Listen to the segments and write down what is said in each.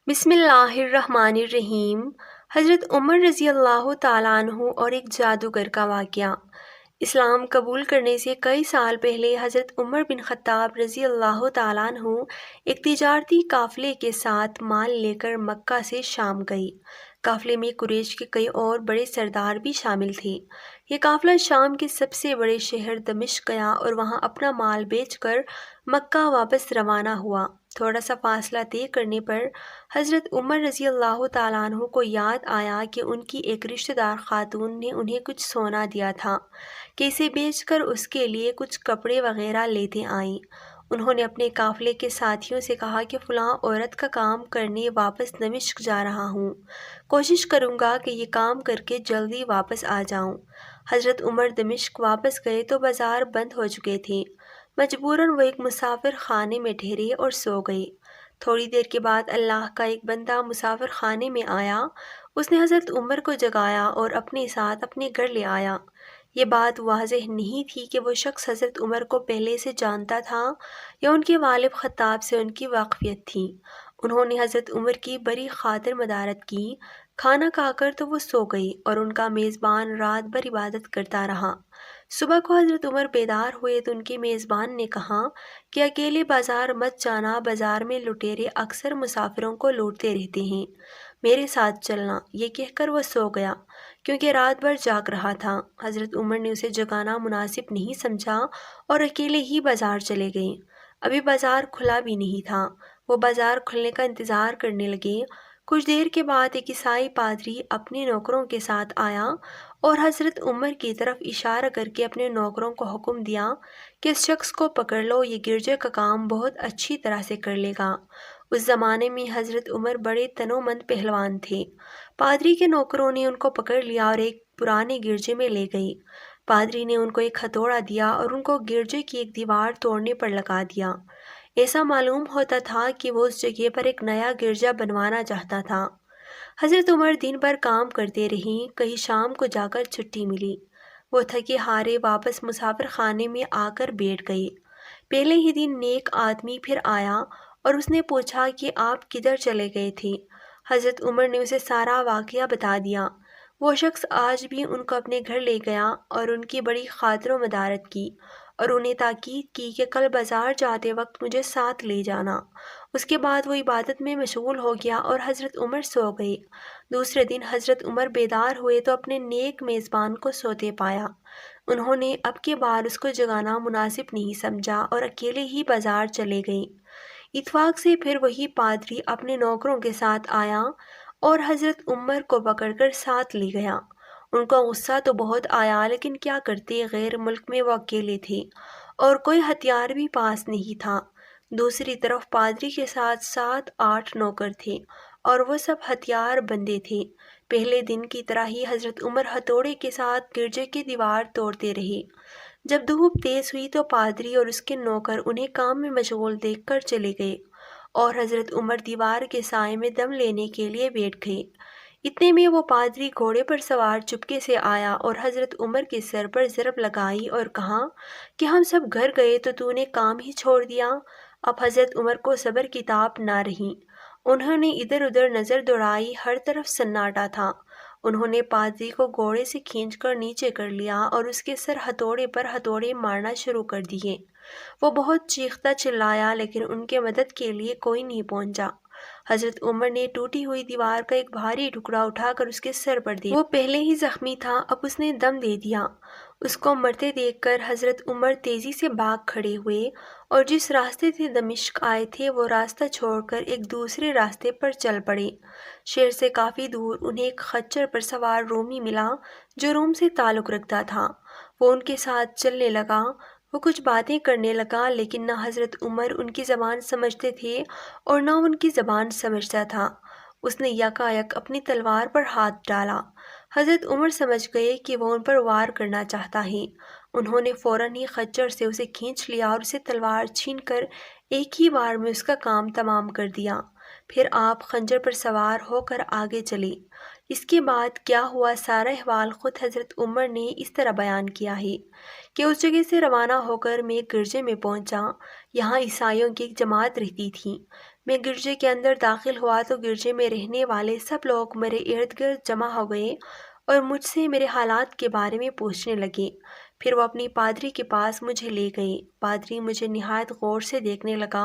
بسم اللہ الرحمن الرحیم۔ حضرت عمر رضی اللہ تعالیٰ عنہ اور ایک جادوگر کا واقعہ۔ اسلام قبول کرنے سے کئی سال پہلے حضرت عمر بن خطاب رضی اللہ تعالیٰ عنہ ایک تجارتی قافلے کے ساتھ مال لے کر مکہ سے شام گئی۔ قافلے میں قریش کے کئی اور بڑے سردار بھی شامل تھے۔ یہ قافلہ شام کے سب سے بڑے شہر دمشق گیا اور وہاں اپنا مال بیچ کر مکہ واپس روانہ ہوا۔ تھوڑا سا فاصلہ طے کرنے پر حضرت عمر رضی اللہ تعالیٰ عنہ کو یاد آیا کہ ان کی ایک رشتہ دار خاتون نے انہیں کچھ سونا دیا تھا کہ اسے بیچ کر اس کے لیے کچھ کپڑے وغیرہ لیتے آئیں۔ انہوں نے اپنے قافلے کے ساتھیوں سے کہا کہ فلاں عورت کا کام کرنے واپس دمشق جا رہا ہوں، کوشش کروں گا کہ یہ کام کر کے جلدی واپس آ جاؤں۔ حضرت عمر دمشق واپس گئے تو بازار بند ہو چکے تھے۔ مجبوراً وہ ایک مسافر خانے میں ٹھہرے اور سو گئے۔ تھوڑی دیر کے بعد اللہ کا ایک بندہ مسافر خانے میں آیا۔ اس نے حضرت عمر کو جگایا اور اپنے ساتھ اپنے گھر لے آیا۔ یہ بات واضح نہیں تھی کہ وہ شخص حضرت عمر کو پہلے سے جانتا تھا یا ان کے والد خطاب سے ان کی واقفیت تھی۔ انہوں نے حضرت عمر کی بڑی خاطر مدارت کی۔ کھانا کھا کر تو وہ سو گئی اور ان کا میزبان رات بھر عبادت کرتا رہا۔ صبح کو حضرت عمر بیدار ہوئے تو ان کے میزبان نے کہا کہ اکیلے بازار مت جانا، بازار میں لٹیرے اکثر مسافروں کو لوٹتے رہتے ہیں، میرے ساتھ چلنا۔ یہ کہہ کر وہ سو گیا کیونکہ رات بھر جاگ رہا تھا۔ حضرت عمر نے اسے جگانا مناسب نہیں سمجھا اور اکیلے ہی بازار چلے گئے۔ ابھی بازار کھلا بھی نہیں تھا۔ وہ بازار کھلنے کا انتظار کرنے لگے۔ کچھ دیر کے بعد ایک عیسائی پادری اپنے نوکروں کے ساتھ آیا اور حضرت عمر کی طرف اشارہ کر کے اپنے نوکروں کو حکم دیا کہ اس شخص کو پکڑ لو، یہ گرجے کا کام بہت اچھی طرح سے کر لے گا۔ اس زمانے میں حضرت عمر بڑے تنومند پہلوان تھے۔ پادری کے نوکروں نے ان کو پکڑ لیا اور ایک پرانے گرجے میں لے گئے۔ پادری نے ان کو ایک ہتھوڑا دیا اور ان کو گرجے کی ایک دیوار توڑنے پر لگا دیا۔ ایسا معلوم ہوتا تھا کہ وہ اس جگہ پر ایک نیا گرجا بنوانا چاہتا تھا۔ حضرت عمر دن بھر کام کرتے رہے۔ کہیں شام کو جا کر چھٹی ملی۔ وہ تھکے ہارے واپس مسافر خانے میں آ کر بیٹھ گئے۔ پہلے ہی دن نیک آدمی پھر آیا اور اس نے پوچھا کہ آپ کدھر چلے گئے تھے؟ حضرت عمر نے اسے سارا واقعہ بتا دیا۔ وہ شخص آج بھی ان کو اپنے گھر لے گیا اور ان کی بڑی خاطر و مدارت کی اور انہیں تاکید کی کہ کل بازار جاتے وقت مجھے ساتھ لے جانا۔ اس کے بعد وہ عبادت میں مشغول ہو گیا اور حضرت عمر سو گئے۔ دوسرے دن حضرت عمر بیدار ہوئے تو اپنے نیک میزبان کو سوتے پایا۔ انہوں نے اب کے بار اس کو جگانا مناسب نہیں سمجھا اور اکیلے ہی بازار چلے گئے۔ اتفاق سے پھر وہی پادری اپنے نوکروں کے ساتھ آیا اور حضرت عمر کو پکڑ کر ساتھ لے گیا۔ ان کو غصہ تو بہت آیا لیکن کیا کرتے، غیر ملک میں وہ اکیلے تھے اور کوئی ہتھیار بھی پاس نہیں تھا۔ دوسری طرف پادری کے ساتھ 7-8 نوکر تھے اور وہ سب ہتھیار بندے تھے۔ پہلے دن کی طرح ہی حضرت عمر ہتھوڑے کے ساتھ گرجے کی دیوار توڑتے رہے۔ جب دھوپ تیز ہوئی تو پادری اور اس کے نوکر انہیں کام میں مشغول دیکھ کر چلے گئے اور حضرت عمر دیوار کے سائے میں دم لینے کے لیے بیٹھ گئے۔ اتنے میں وہ پادری گھوڑے پر سوار چپکے سے آیا اور حضرت عمر کے سر پر ضرب لگائی اور کہا کہ ہم سب گھر گئے تو نے کام ہی چھوڑ دیا۔ اب حضرت عمر کو صبر کی تاب نہ رہی۔ انہوں نے ادھر ادھر نظر دوڑائی، ہر طرف سناٹا تھا۔ انہوں نے پادری کو گھوڑے سے کھینچ کر نیچے کر لیا اور اس کے سر ہتھوڑے پر ہتھوڑے مارنا شروع کر دیے۔ وہ بہت چیختا چلایا لیکن ان کے مدد کے لیے کوئی نہیں پہنچا۔ حضرت عمر نے ٹوٹی ہوئی دیوار کا ایک بھاری ٹکڑا اٹھا کر اس کے سر پر دیا۔ وہ پہلے ہی زخمی تھا، اب اس نے دم دے دیا۔ اس کو مرتے دیکھ کر حضرت عمر تیزی سے بھاگ کھڑے ہوئے اور جس راستے سے دمشق آئے تھے وہ راستہ چھوڑ کر ایک دوسرے راستے پر چل پڑے۔ شہر سے کافی دور انہیں ایک خچر پر سوار رومی ملا جو روم سے تعلق رکھتا تھا۔ وہ ان کے ساتھ چلنے لگا۔ وہ کچھ باتیں کرنے لگا لیکن نہ حضرت عمر ان کی زبان سمجھتے تھے اور نہ ان کی زبان سمجھتا تھا۔ اس نے یکایک اپنی تلوار پر ہاتھ ڈالا۔ حضرت عمر سمجھ گئے کہ وہ ان پر وار کرنا چاہتا ہے۔ انہوں نے فوراً ہی خچر سے اسے کھینچ لیا اور اسے تلوار چھین کر ایک ہی وار میں اس کا کام تمام کر دیا۔ پھر آپ خنجر پر سوار ہو کر آگے چلے۔ اس کے بعد کیا ہوا سارا احوال خود حضرت عمر نے اس طرح بیان کیا ہے کہ اس جگہ سے روانہ ہو کر میں ایک گرجے میں پہنچا۔ یہاں عیسائیوں کی ایک جماعت رہتی تھی۔ میں گرجے کے اندر داخل ہوا تو گرجے میں رہنے والے سب لوگ میرے ارد گرد جمع ہو گئے اور مجھ سے میرے حالات کے بارے میں پوچھنے لگے۔ پھر وہ اپنی پادری کے پاس مجھے لے گئے۔ پادری مجھے نہایت غور سے دیکھنے لگا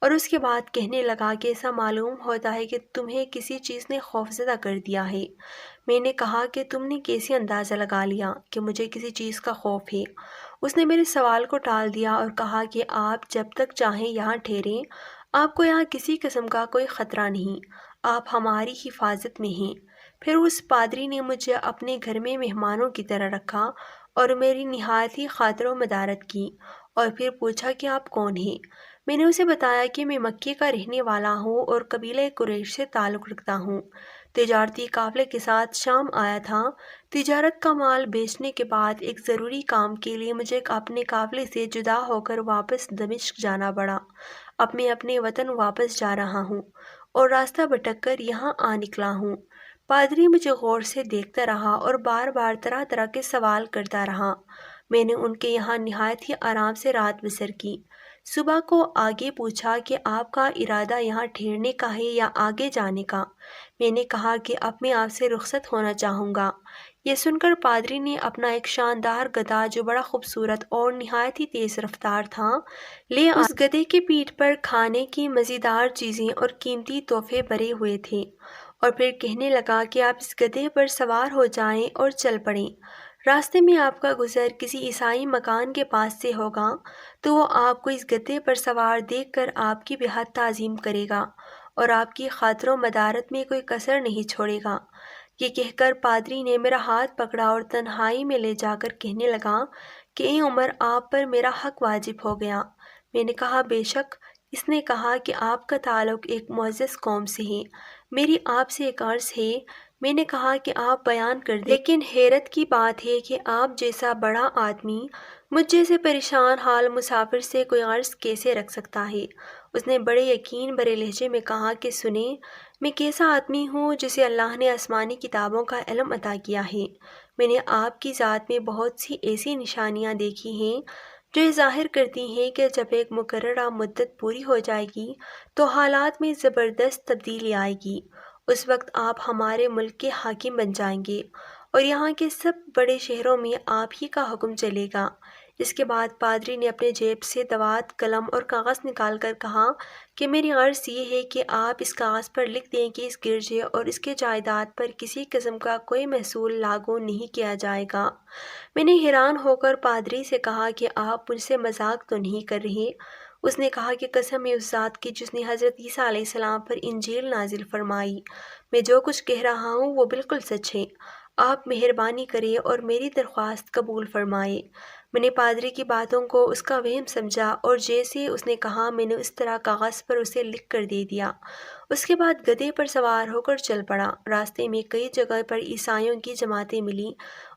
اور اس کے بعد کہنے لگا کہ ایسا معلوم ہوتا ہے کہ تمہیں کسی چیز نے خوفزدہ کر دیا ہے۔ میں نے کہا کہ تم نے کیسے اندازہ لگا لیا کہ مجھے کسی چیز کا خوف ہے؟ اس نے میرے سوال کو ٹال دیا اور کہا کہ آپ جب تک چاہیں یہاں ٹھہریں، آپ کو یہاں کسی قسم کا کوئی خطرہ نہیں، آپ ہماری حفاظت میں ہیں۔ پھر اس پادری نے مجھے اپنے گھر میں مہمانوں کی طرح رکھا اور میری نہایت ہی خاطر و مدارت کی، اور پھر پوچھا کہ آپ کون ہیں؟ میں نے اسے بتایا کہ میں مکے کا رہنے والا ہوں اور قبیلہ قریش سے تعلق رکھتا ہوں، تجارتی قافلے کے ساتھ شام آیا تھا۔ تجارت کا مال بیچنے کے بعد ایک ضروری کام کے لیے مجھے اپنے قافلے سے جدا ہو کر واپس دمشق جانا پڑا۔ اب میں اپنے وطن واپس جا رہا ہوں اور راستہ بھٹک کر یہاں آ نکلا ہوں۔ پادری مجھے غور سے دیکھتا رہا اور بار بار طرح طرح کے سوال کرتا رہا۔ میں نے ان کے یہاں نہایت ہی آرام سے رات بسر کی۔ صبح کو آگے پوچھا کہ آپ کا ارادہ یہاں ٹھہرنے کا ہے یا آگے جانے کا؟ میں نے کہا کہ اب میں آپ سے رخصت ہونا چاہوں گا۔ یہ سن کر پادری نے اپنا ایک شاندار گدھا جو بڑا خوبصورت اور نہایت ہی تیز رفتار تھا لے آیا۔ اس گدھے کی پیٹھ پر کھانے کی مزیدار چیزیں اور قیمتی تحفے بھرے ہوئے تھے، اور پھر کہنے لگا کہ آپ اس گدھے پر سوار ہو جائیں اور چل پڑیں۔ راستے میں آپ کا گزر کسی عیسائی مکان کے پاس سے ہوگا تو وہ آپ کو اس گدھے پر سوار دیکھ کر آپ کی بے حد تعظیم کرے گا اور آپ کی خاطر و مدارت میں کوئی کسر نہیں چھوڑے گا۔ یہ کہہ کر پادری نے میرا ہاتھ پکڑا اور تنہائی میں لے جا کر کہنے لگا کہ اے عمر، آپ پر میرا حق واجب ہو گیا۔ میں نے کہا بے شک۔ اس نے کہا کہ آپ کا تعلق ایک معزز قوم سے ہے، میری آپ سے ایک عرض ہے۔ میں نے کہا کہ آپ بیان کر دیں، لیکن حیرت کی بات ہے کہ آپ جیسا بڑا آدمی مجھ جیسے پریشان حال مسافر سے کوئی عرض کیسے رکھ سکتا ہے؟ اس نے بڑے یقین بھرے لہجے میں کہا کہ سنیں، میں کیسا آدمی ہوں جسے اللہ نے آسمانی کتابوں کا علم عطا کیا ہے۔ میں نے آپ کی ذات میں بہت سی ایسی نشانیاں دیکھی ہیں جو یہ ظاہر کرتی ہیں کہ جب ایک مقررہ مدت پوری ہو جائے گی تو حالات میں زبردست تبدیلی آئے گی۔ اس وقت آپ ہمارے ملک کے حاکم بن جائیں گے اور یہاں کے سب بڑے شہروں میں آپ ہی کا حکم چلے گا۔ اس کے بعد پادری نے اپنے جیب سے دوات، قلم اور کاغذ نکال کر کہا کہ میری عرض یہ ہے کہ آپ اس کاغذ پر لکھ دیں کہ اس گرجے اور اس کے جائیداد پر کسی قسم کا کوئی محصول لاگو نہیں کیا جائے گا۔ میں نے حیران ہو کر پادری سے کہا کہ آپ مجھ سے مذاق تو نہیں کر رہے؟ اس نے کہا کہ قسم ہے اس ذات کی جس نے حضرت عیسیٰ علیہ السلام پر انجیل نازل فرمائی، میں جو کچھ کہہ رہا ہوں وہ بالکل سچ ہے۔ آپ مہربانی کریں اور میری درخواست قبول فرمائیں۔ میں نے پادری کی باتوں کو اس کا وہم سمجھا اور جیسے اس نے کہا میں نے اس طرح کاغذ پر اسے لکھ کر دے دیا۔ اس کے بعد گدھے پر سوار ہو کر چل پڑا۔ راستے میں کئی جگہ پر عیسائیوں کی جماعتیں ملیں۔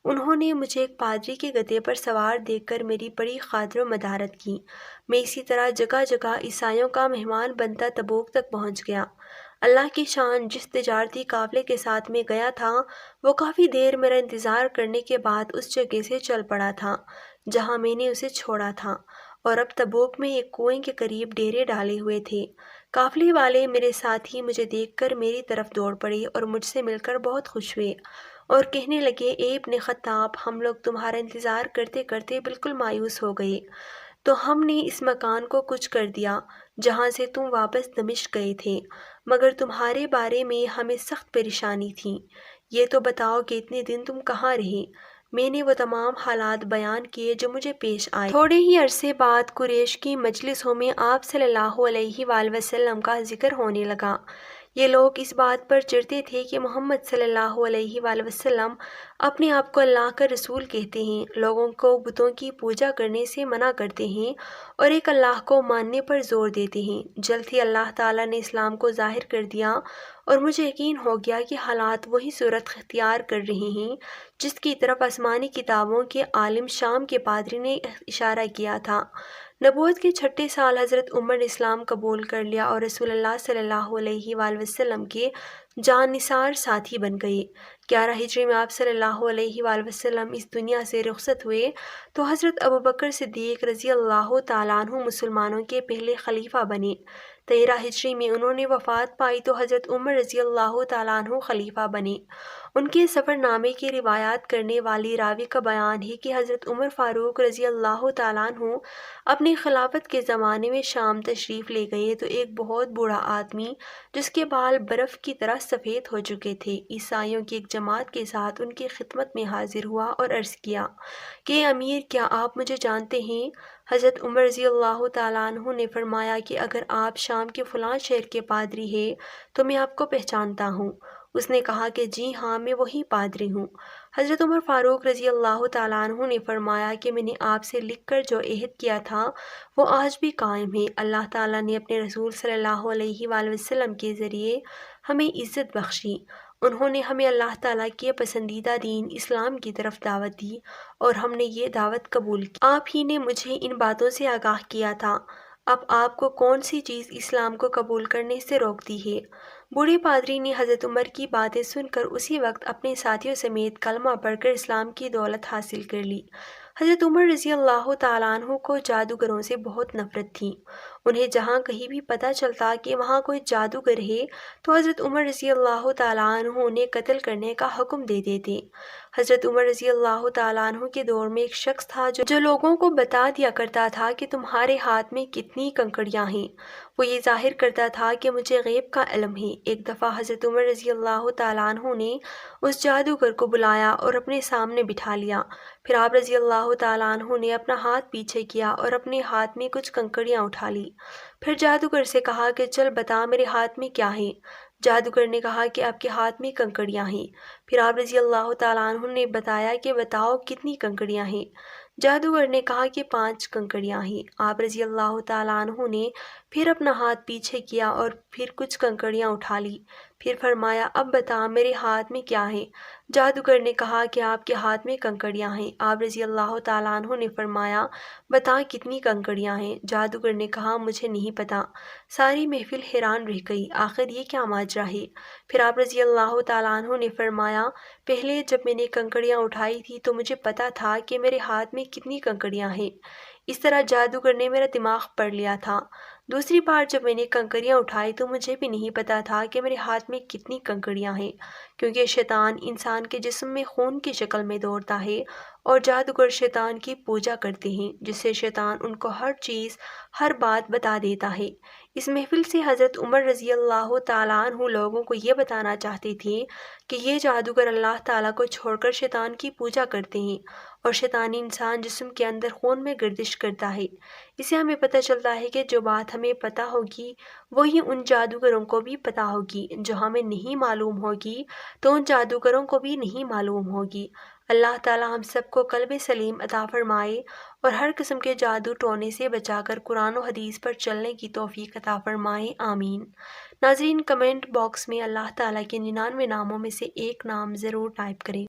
انہوں نے مجھے ایک پادری کے گدھے پر سوار دیکھ کر میری بڑی خاطر و مدارت کی۔ میں اسی طرح جگہ جگہ عیسائیوں کا مہمان بنتا تبوک تک پہنچ گیا۔ اللہ کی شان، جس تجارتی قافلے کے ساتھ میں گیا تھا وہ کافی دیر میرا انتظار کرنے کے بعد اس جگہ سے چل پڑا تھا جہاں میں نے اسے چھوڑا تھا، اور اب تبوک میں ایک کنویں کے قریب ڈیرے ڈالے ہوئے تھے۔ قافلے والے میرے ساتھی مجھے دیکھ کر میری طرف دوڑ پڑے اور مجھ سے مل کر بہت خوش ہوئے اور کہنے لگے اے ابن خطاب، ہم لوگ تمہارا انتظار کرتے کرتے بالکل مایوس ہو گئے، تو ہم نے اس مکان کو کچھ کر دیا جہاں سے تم واپس دمشق گئے تھے، مگر تمہارے بارے میں ہمیں سخت پریشانی تھی۔ یہ تو بتاؤ کہ اتنے دن تم کہاں رہے؟ میں نے وہ تمام حالات بیان کیے جو مجھے پیش آئے۔ تھوڑے ہی عرصے بعد قریش کی مجلسوں میں آپ صلی اللہ علیہ وآلہ وسلم کا ذکر ہونے لگا۔ یہ لوگ اس بات پر چڑھتے تھے کہ محمد صلی اللہ علیہ وآلہ وسلم اپنے آپ کو اللہ کا رسول کہتے ہیں، لوگوں کو بتوں کی پوجا کرنے سے منع کرتے ہیں اور ایک اللہ کو ماننے پر زور دیتے ہیں۔ جلد ہی اللہ تعالیٰ نے اسلام کو ظاہر کر دیا اور مجھے یقین ہو گیا کہ حالات وہی صورت اختیار کر رہے ہیں جس کی طرف آسمانی کتابوں کے عالم شام کے پادری نے اشارہ کیا تھا۔ نبوت کے چھٹے سال حضرت عمر نے اسلام قبول کر لیا اور رسول اللہ صلی اللہ علیہ وآلہ وسلم کے جان نثار ساتھی بن گئے۔ 11 ہجری میں آپ صلی اللہ علیہ وآلہ وسلم اس دنیا سے رخصت ہوئے تو حضرت ابوبکر صدیق رضی اللہ تعالیٰ عنہ مسلمانوں کے پہلے خلیفہ بنے۔ 13 ہجری میں انہوں نے وفات پائی تو حضرت عمر رضی اللہ تعالیٰ عنہ خلیفہ بنے۔ ان کے سفر نامے کی روایات کرنے والی راوی کا بیان ہے کہ حضرت عمر فاروق رضی اللہ تعالیٰ عنہ اپنی خلافت کے زمانے میں شام تشریف لے گئے تو ایک بہت بوڑھا آدمی جس کے بال برف کی طرح سفید ہو چکے تھے عیسائیوں کی ایک جماعت کے ساتھ ان کی خدمت میں حاضر ہوا اور عرض کیا کہ امیر، کیا آپ مجھے جانتے ہیں؟ حضرت عمر رضی اللہ تعالیٰ عنہ نے فرمایا کہ اگر آپ شام کے فلاں شہر کے پادری ہیں تو میں آپ کو پہچانتا ہوں۔ اس نے کہا کہ جی ہاں، میں وہی پادری ہوں۔ حضرت عمر فاروق رضی اللہ تعالیٰ عنہ نے فرمایا کہ میں نے آپ سے لکھ کر جو عہد کیا تھا وہ آج بھی قائم ہے۔ اللہ تعالیٰ نے اپنے رسول صلی اللہ علیہ وآلہ وسلم کے ذریعے ہمیں عزت بخشی۔ انہوں نے ہمیں اللہ تعالیٰ کے پسندیدہ دین اسلام کی طرف دعوت دی اور ہم نے یہ دعوت قبول کی۔ آپ ہی نے مجھے ان باتوں سے آگاہ کیا تھا۔ اب آپ کو کون سی چیز اسلام کو قبول کرنے سے روکتی ہے؟ بوڑھے پادری نے حضرت عمر کی باتیں سن کر اسی وقت اپنے ساتھیوں سمیت کلمہ پڑھ کر اسلام کی دولت حاصل کر لی۔ حضرت عمر رضی اللہ تعالیٰ عنہ کو جادوگروں سے بہت نفرت تھی۔ انہیں جہاں کہیں بھی پتہ چلتا کہ وہاں کوئی جادوگر ہے تو حضرت عمر رضی اللہ تعالیٰ عنہ انہیں قتل کرنے کا حکم دے دیتے۔ حضرت عمر رضی اللہ تعالیٰ عنہ کے دور میں ایک شخص تھا جو لوگوں کو بتا دیا کرتا تھا کہ تمہارے ہاتھ میں کتنی کنکڑیاں ہیں۔ وہ یہ ظاہر کرتا تھا کہ مجھے غیب کا علم ہے۔ ایک دفعہ حضرت عمر رضی اللہ تعالیٰ عنہ نے اس جادوگر کو بلایا اور اپنے سامنے بٹھا لیا۔ پھر آپ رضی اللہ تعالیٰ عنہ نے اپنا ہاتھ پیچھے کیا اور اپنے ہاتھ میں کچھ کنکڑیاں اٹھا لی۔ پھر جادوگر سے کہا کہ چل بتا میرے ہاتھ میں کیا ہے؟ جادوگر نے کہا کہ آپ کے ہاتھ میں کنکڑیاں ہیں۔ پھر آپ رضی اللہ تعالیٰ عنہ نے بتایا کہ بتاؤ کتنی کنکڑیاں ہیں؟ جادوگر نے کہا کہ 5 کنکڑیاں ہیں۔ آپ رضی اللہ تعالیٰ عنہ نے پھر اپنا ہاتھ پیچھے کیا اور پھر کچھ کنکڑیاں اٹھا لی۔ پھر فرمایا اب بتا میرے ہاتھ میں کیا ہے؟ جادوگر نے کہا کہ آپ کے ہاتھ میں کنکڑیاں ہیں۔ آپ رضی اللہ تعالیٰ عنہ نے فرمایا بتا کتنی کنکڑیاں ہیں؟ جادوگر نے کہا مجھے نہیں پتا۔ ساری محفل حیران رہ گئی، آخر یہ کیا ماجرا ہے؟ پھر آپ رضی اللہ تعالیٰ عنہ نے فرمایا پہلے جب میں نے کنکڑیاں اٹھائی تھی تو مجھے پتا تھا کہ میرے ہاتھ میں کتنی کنکڑیاں ہیں، اس طرح جادوگر نے میرا دماغ پڑھ لیا تھا۔ دوسری بار جب میں نے کنکڑیاں اٹھائی تو مجھے بھی نہیں پتا تھا کہ میرے ہاتھ میں کتنی کنکڑیاں ہیں، کیونکہ شیطان انسان کے جسم میں خون کی شکل میں دوڑتا ہے اور جادوگر شیطان کی پوجا کرتے ہیں جس سے شیطان ان کو ہر چیز ہر بات بتا دیتا ہے۔ اس محفل سے حضرت عمر رضی اللہ تعالیٰ عنہ لوگوں کو یہ بتانا چاہتے تھے کہ یہ جادوگر اللہ تعالیٰ کو چھوڑ کر شیطان کی پوجا کرتے ہیں اور شیطانی انسان جسم کے اندر خون میں گردش کرتا ہے۔ اسے ہمیں پتہ چلتا ہے کہ جو بات ہمیں پتہ ہوگی وہی ان جادوگروں کو بھی پتہ ہوگی، جو ہمیں نہیں معلوم ہوگی تو ان جادوگروں کو بھی نہیں معلوم ہوگی۔ اللہ تعالیٰ ہم سب کو قلب سلیم عطا فرمائے اور ہر قسم کے جادو ٹونے سے بچا کر قرآن و حدیث پر چلنے کی توفیق عطا فرمائے، آمین۔ ناظرین، کمنٹ باکس میں اللہ تعالیٰ کے 99 ناموں میں سے ایک نام ضرور ٹائپ کریں۔